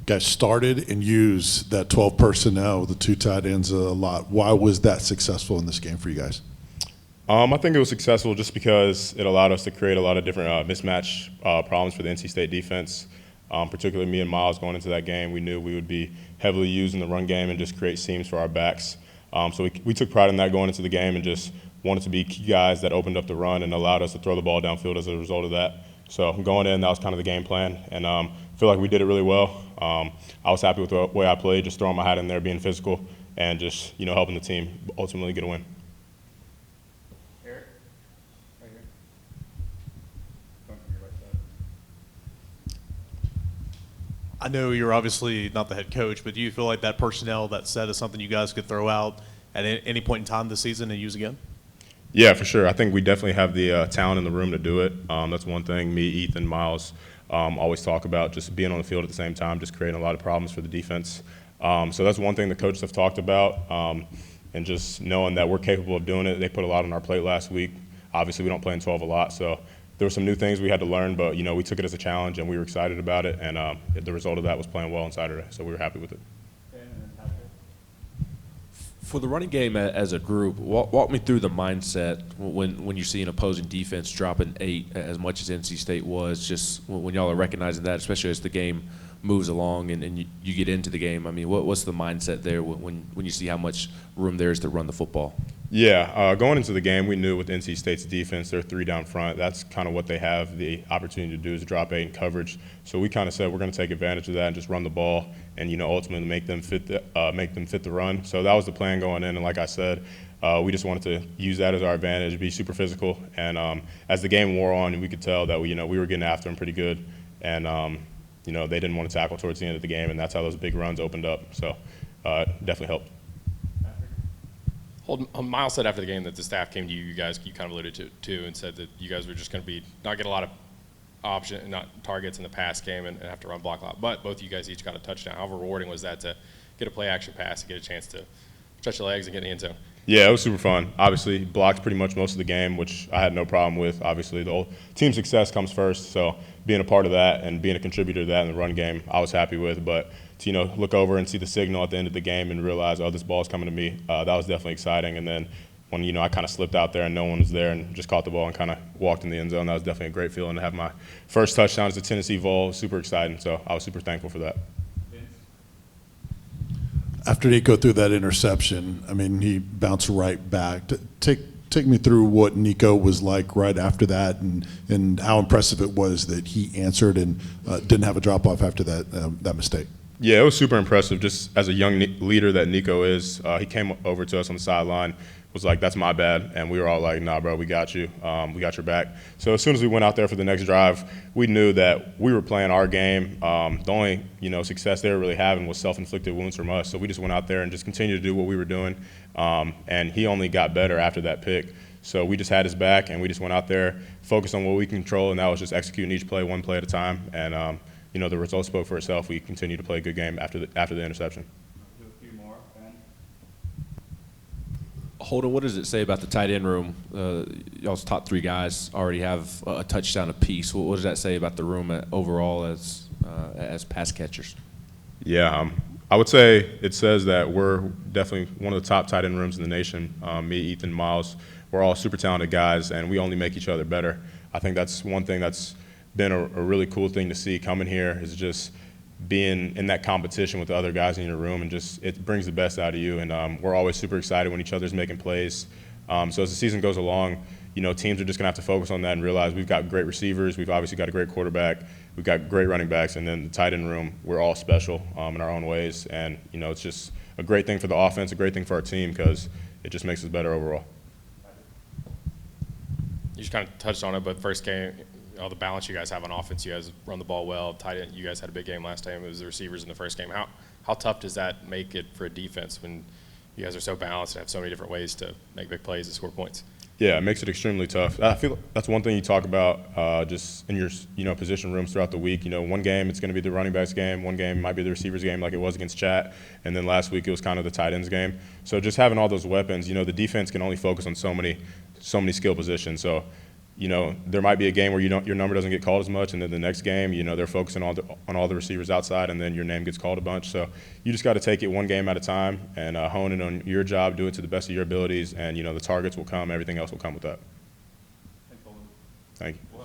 guys started and used that 12 personnel, the two tight ends, a lot. Why was that successful in this game for you guys? I think it was successful just because it allowed us to create a lot of different mismatch problems for the NC State defense. Particularly me and Miles going into that game, we knew we would be heavily used in the run game and just create seams for our backs. So we took pride in that going into the game and just wanted to be key guys that opened up the run and allowed us to throw the ball downfield as a result of that. So going in, that was kind of the game plan, and I feel like we did it really well. I was happy with the way I played, just throwing my hat in there, being physical, and just helping the team ultimately get a win. Eric, right here. Going from your right side. I know you're obviously not the head coach, but do you feel like that personnel, that set, is something you guys could throw out at any point in time this season and use again? Yeah, for sure. I think we definitely have the talent in the room to do it. That's one thing me, Ethan, Miles always talk about, just being on the field at the same time, just creating a lot of problems for the defense. So that's one thing the coaches have talked about, and just knowing that we're capable of doing it. They put a lot on our plate last week. Obviously, we don't play in 12 a lot, so there were some new things we had to learn, but we took it as a challenge, and we were excited about it, and the result of that was playing well on Saturday, so we were happy with it. For the running game as a group, walk me through the mindset when you see an opposing defense dropping 8 as much as NC State was, just when y'all are recognizing that, especially as the game moves along and you get into the game. I mean, what's the mindset there when you see how much room there is to run the football? Yeah, going into the game, we knew with NC State's defense, they're 3 down front. That's kind of what they have the opportunity to do, is drop 8 in coverage. So we kind of said we're going to take advantage of that and just run the ball and ultimately make them fit the run. So that was the plan going in. And like I said, we just wanted to use that as our advantage, be super physical. And as the game wore on, we could tell that we were getting after them pretty good. And they didn't want to tackle towards the end of the game, and that's how those big runs opened up. So definitely helped. Miles said after the game that the staff came to you guys, you kind of alluded to too, and said that you guys were just going to not get a lot of targets in the pass game and have to run block a lot. But both of you guys each got a touchdown. How rewarding was that to get a play action pass and get a chance to stretch your legs and get in the end zone? Yeah, it was super fun. Obviously, blocked pretty much most of the game, which I had no problem with. Obviously, the whole team success comes first, so being a part of that and being a contributor to that in the run game, I was happy with. But to look over and see the signal at the end of the game and realize, oh, this ball's coming to me, that was definitely exciting. And then when I kind of slipped out there and no one was there and just caught the ball and kind of walked in the end zone, that was definitely a great feeling to have my first touchdown as a Tennessee Vol. Super exciting, so I was super thankful for that. After Nico threw that interception, I mean, he bounced right back. Take me through what Nico was like right after that, and how impressive it was that he answered and didn't have a drop off after that mistake. Yeah, it was super impressive. Just as a young leader that Nico is, he came over to us on the sideline, was like, "That's my bad," and we were all like, "Nah, bro, we got you. We got your back." So as soon as we went out there for the next drive, we knew that we were playing our game. The only success they were really having was self-inflicted wounds from us. So we just went out there and just continued to do what we were doing. And he only got better after that pick. So we just had his back, and we just went out there, focused on what we control, and that was just executing each play, one play at a time. And the result spoke for itself. We continued to play a good game after the interception. Holden, what does it say about the tight end room? Y'all's top 3 guys already have a touchdown apiece. What does that say about the room overall as pass catchers? Yeah, I would say it says that we're definitely one of the top tight end rooms in the nation. Me, Ethan, Miles, we're all super talented guys, and we only make each other better. I think that's one thing that's been a really cool thing to see coming here, is just being in that competition with the other guys in your room, and just it brings the best out of you. And we're always super excited when each other's making plays. So as the season goes along, teams are just going to have to focus on that and realize we've got great receivers, we've obviously got a great quarterback, we've got great running backs, and then the tight end room, we're all special in our own ways. And it's just a great thing for the offense, a great thing for our team, because it just makes us better overall. You just kind of touched on it, but first game, all the balance you guys have on offense, you guys run the ball well. Tight end, you guys had a big game last time. It was the receivers in the first game. How tough does that make it for a defense when you guys are so balanced and have so many different ways to make big plays and score points? Yeah, it makes it extremely tough. I feel that's one thing you talk about just in your position rooms throughout the week. One game it's going to be the running backs game, one game might be the receivers game, like it was against Chat, and then last week it was kind of the tight ends game. So just having all those weapons, the defense can only focus on so many skill positions. So there might be a game where your number doesn't get called as much, and then the next game, they're focusing on all the receivers outside, and then your name gets called a bunch. So you just got to take it one game at a time and hone in on your job, do it to the best of your abilities, and the targets will come. Everything else will come with that. Thank you.